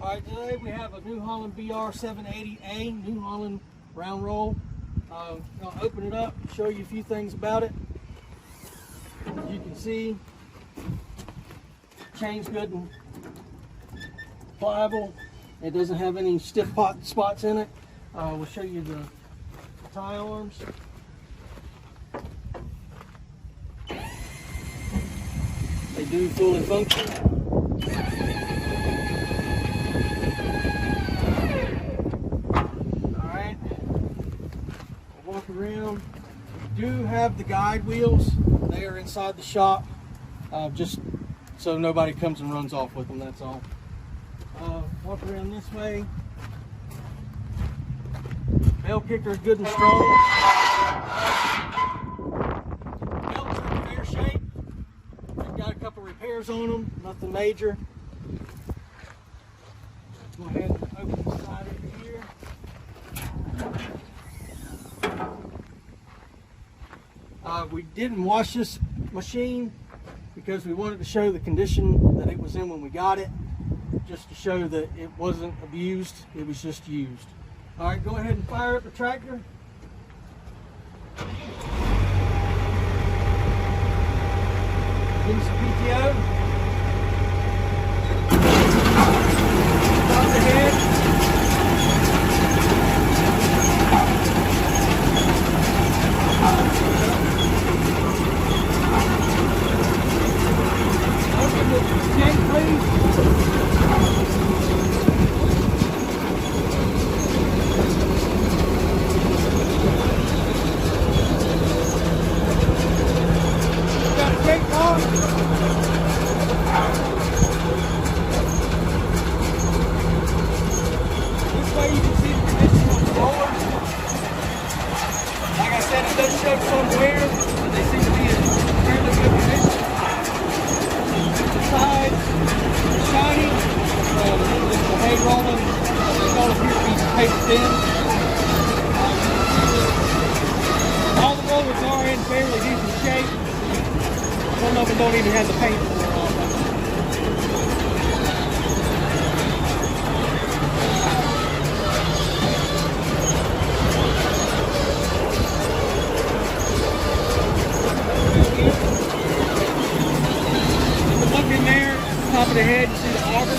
Alright, today we have a New Holland BR780A, New Holland round roll. I'll open it up, show you a few things about it. As you can see, chain's good and pliable. It doesn't have any stiff spots in it. We'll show you the tie arms. They do fully function. Alright, walk around. We do have the guide wheels. They are inside the shop, just so nobody comes and runs off with them, that's all. Walk around this way. Bale kicker is good and strong. Belts are in fair shape. I've got a couple repairs on them, nothing major. Go ahead and open the side over here. We didn't wash this machine because we wanted to show the condition that it was in when we got it, just to show that it wasn't abused, it was just used. All right, go ahead and fire up the tractor. Give me some PTO. Stop the head. Open the tank, please. This way you can see the condition of the rollers. Like I said, it does show some wear, but they seem to be in fairly good condition. The sides, shiny, the hay rolling, they don't appear to be paper thin. All the rollers are in fairly decent shape. Some of them don't even have the paint on them. Look in there, top of the head, you see the auger.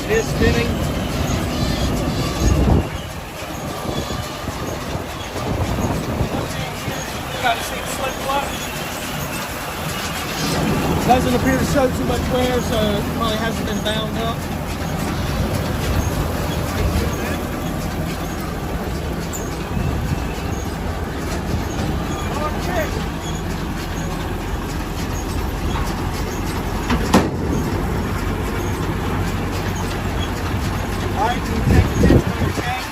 It is spinning. Got to see the slip clutch. Doesn't appear to show too much wear, so it probably hasn't been bound up. Alright, so we take the tension on your chain.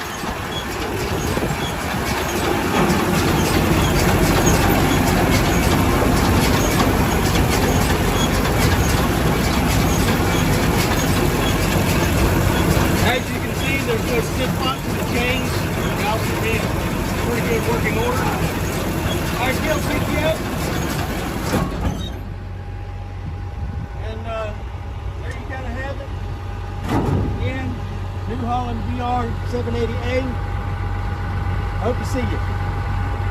As you can see, there's no stiff spots in the chains. The valves are in pretty good working order. Alright, still PTO. And there you kind of have it. Again, New Holland BR780A. Hope to see you.